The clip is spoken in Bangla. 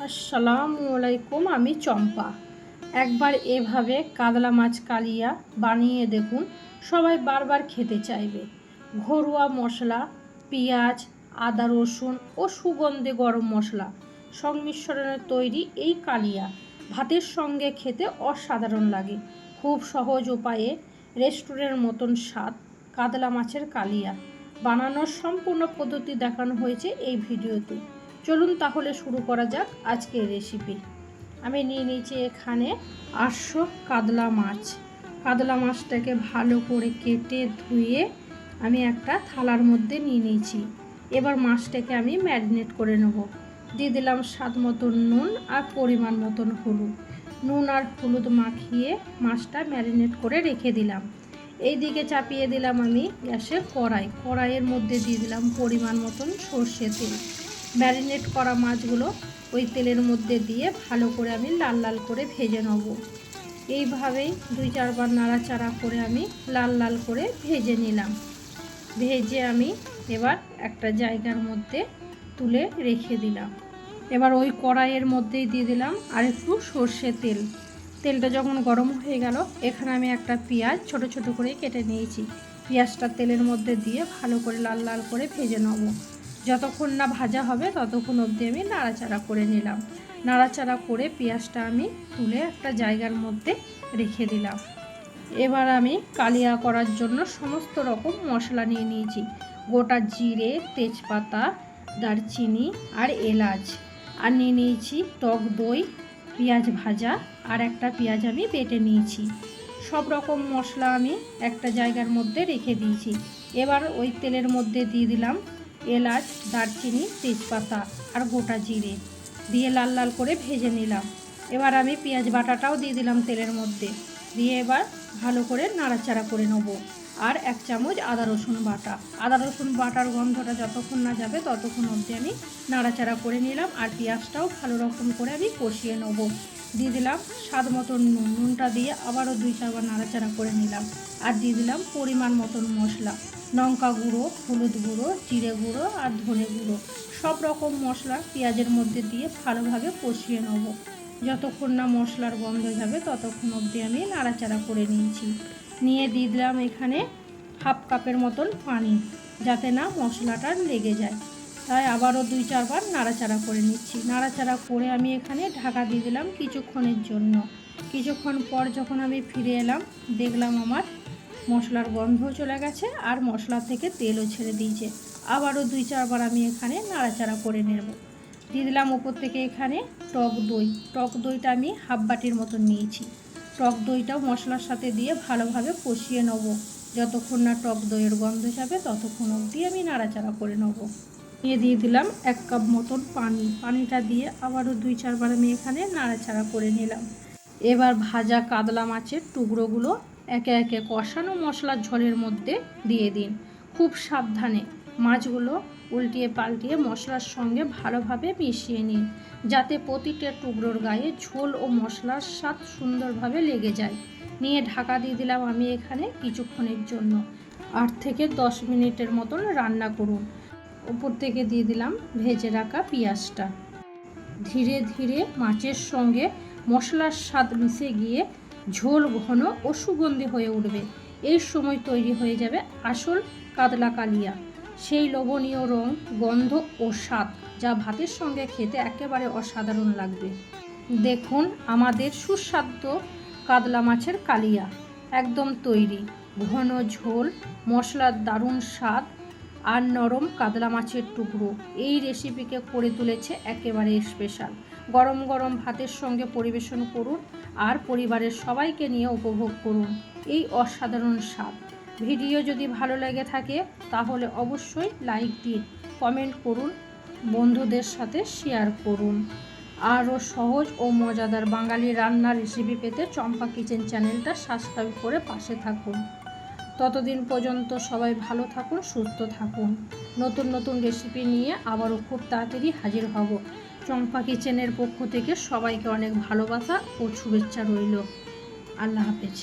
আসসালামু আলাইকুম। আমি চম্পা। একবার এভাবে কাতলা মাছ কালিয়া বানিয়ে দেখুন, সবাই বারবার খেতে চাইবে। ঘরোয়া মশলা, পেঁয়াজ, আদা, রসুন ও সুগন্ধে গরম মশলা সংমিশ্রণে তৈরি এই কালিয়া ভাতের সঙ্গে খেতে অসাধারণ লাগে। খুব সহজ উপায়ে রেস্টুরেন্টের মতন স্বাদ কাতলা মাছের কালিয়া বানানোর সম্পূর্ণ পদ্ধতি দেখানো হয়েছে এই ভিডিওতে। চলুন তাহলে শুরু করা যাক আজকের রেসিপি। আমি নিয়ে নিয়েছি এখানে 800 কাতলা মাছ। কাতলা মাছটাকে ভালো করে কেটে ধুয়ে আমি একটা থালার মধ্যে নিয়ে নিয়েছি। এবার মাছটাকে আমি ম্যারিনেট করে নেব। দিয়ে দিলাম স্বাদ মতন নুন আর পরিমাণ মতন হলুদ। নুন আর হলুদ মাখিয়ে মাছটা ম্যারিনেট করে রেখে দিলাম। এই দিকে চাপিয়ে দিলাম আমি গ্যাসে কড়াইয়ের মধ্যে দিয়ে দিলাম পরিমাণ মতন সর্ষে তেল। ম্যারিনেট করা মাছগুলো ওই তেলের মধ্যে দিয়ে ভালো করে আমি লাল লাল করে ভেজে নেব। এইভাবেই 2-4 বার নাড়াচাড়া করে আমি লাল লাল করে ভেজে নিলাম। ভেজে আমি এবার একটা জায়গার মধ্যে তুলে রেখে দিলাম। এবার ওই কড়াইয়ের মধ্যেই দিয়ে দিলাম আর একটু সর্ষে তেল। তেলটা যখন গরম হয়ে গেল, এখানে আমি একটা পেঁয়াজ ছোট ছোট করে কেটে নিয়েছি। পেঁয়াজটা তেলের মধ্যে দিয়ে ভালো করে লাল লাল করে ভেজে নেব। যতক্ষণ না ভাজা হবে ততক্ষণ অবধি আমি নাড়াচাড়া করে নিলাম। নাড়াচাড়া করে পেঁয়াজটা আমি তুলে একটা জায়গার মধ্যে রেখে দিলাম। এবার আমি কালিয়া করার জন্য সমস্ত রকম মশলা নিয়ে নিয়েছি। গোটা জিরে, তেজপাতা, দারচিনি আর এলাচ। আর নিয়ে নিয়েছি টক দই, পেঁয়াজ ভাজা আর একটা পেঁয়াজ আমি বেটে নিয়েছি। সব রকম মশলা আমি একটা জায়গার মধ্যে রেখে দিয়েছি। এবার ওই তেলের মধ্যে দিয়ে দিলাম এলাচ, দারচিনি, তেজপাতা আর গোটা জিরে দিয়ে লাল লাল করে ভেজে নিলাম। এবার আমি পেঁয়াজ বাটাটাও দিয়ে দিলাম তেলের মধ্যে দিয়ে এবার ভালো করে নাড়াচাড়া করে নেব। আর 1 চামচ আদা রসুন বাটা। আদা রসুন বাটার গন্ধটা যতক্ষণ না যাবে ততক্ষণ অবধি আমি নাড়াচাড়া করে নিলাম। আর পেঁয়াজটাও ভালো রকম করে আমি কষিয়ে নেব। দিয়ে দিলাম স্বাদ মতন নুন। নুনটা দিয়ে আবারও 2-4 বার নাড়াচাড়া করে নিলাম। আর দিয়ে দিলাম পরিমাণ মতন মশলা, লঙ্কা গুঁড়ো, হলুদ গুঁড়ো, জিরে গুঁড়ো আর ধনে গুঁড়ো। সব রকম মশলা পেঁয়াজের মধ্যে দিয়ে ভালোভাবে কষিয়ে নেব। যতক্ষণ না মশলার গন্ধ যাবে ততক্ষণ অবধি আমি নাড়াচাড়া করে নিয়েছি। নিয়ে দিয়ে দিলাম এখানে 1/2 কাপের মতন পানি, যাতে না মশলাটা লেগে যায়। তাই আবারও 2-4 বার নাড়াচাড়া করে নিচ্ছি। নাড়াচাড়া করে আমি এখানে ঢাকা দিয়ে দিলাম কিছুক্ষণের জন্য। কিছুক্ষণ পর যখন আমি ফিরে এলাম, দেখলাম আমার মশলার গন্ধও চলে গেছে আর মশলা থেকে তেলও ছেড়ে দিয়েছে। আবারও 2-4 বার আমি এখানে নাড়াচাড়া করে নেব। দিয়ে দিলাম ওপর থেকে এখানে টক দই। টক দইটা আমি 1/2 বাটির মতন নিয়েছি। টক দইটাও মশলার সাথে দিয়ে ভালোভাবে কষিয়ে নেব। যতক্ষণ না টক দইয়ের গন্ধ যাবে ততক্ষণ অবধি আমি নাড়াচাড়া করে নেব। দিয়ে দিলাম 1 কাপ মতন পানি। পানিটা দিয়ে আবারও 2-4 বার আমি এখানে নাড়াচাড়া করে নিলাম। এবার ভাজা কাতলা মাছের টুকরোগুলো একে একে কষানো মশলার ঝোলের মধ্যে দিয়ে দিন। খুব সাবধানে মাছগুলো উল্টিয়ে পাল্টিয়ে মশলার সঙ্গে ভালোভাবে মিশিয়ে নিন, যাতে প্রতিটা টুকরোর গায়ে ঝোল ও মশলার স্বাদ সুন্দরভাবে লেগে যায়। নিয়ে ঢাকা দিয়ে দিলাম আমি এখানে কিছুক্ষণের জন্য। 8 থেকে 10 মিনিটের মতন রান্না করুন। উপর থেকে দিয়ে দিলাম ভেজে রাখা পেঁয়াজটা। ধীরে ধীরে মাছের সঙ্গে মশলার স্বাদ মিশে গিয়ে ঝোল ঘন ও সুগন্ধি হয়ে উঠবে। এই সময় তৈরি হয়ে যাবে আসল কাতলা কালিয়া। সেই লোভনীয় রং, গন্ধ ও স্বাদ যা ভাতের সঙ্গে খেতে একেবারে অসাধারণ লাগবে। দেখুন আমাদের সুস্বাদু কাতলা মাছের কালিয়া একদম তৈরি। ঘন ঝোল, মশলার দারুণ স্বাদ আর নরম কাতলা মাছের টুকরো এই রেসিপিকে করে তুলেছে একেবারে স্পেশাল। গরম গরম ভাতের সঙ্গে পরিবেশন করুন আর পরিবারের সবাইকে নিয়ে উপভোগ করুন এই অসাধারণ স্বাদ। ভিডিও যদি ভালো লেগে থাকে তাহলে অবশ্যই লাইক দিন, কমেন্ট করুন, বন্ধুদের সাথে শেয়ার করুন। আরও সহজ ও মজাদার বাঙালি রান্নার রেসিপি পেতে চম্পা কিচেন চ্যানেলটা সাবস্ক্রাইব করে পাশে থাকুন। ততদিন পর্যন্ত সবাই ভালো থাকুন, সুস্থ থাকুন। নতুন নতুন রেসিপি নিয়ে আবারও খুব তাড়াতাড়ি হাজির হব। চম্পা কিচেনের পক্ষ থেকে সবাইকে অনেক ভালোবাসা ও শুভেচ্ছা রইল। আল্লাহ হাফেজ।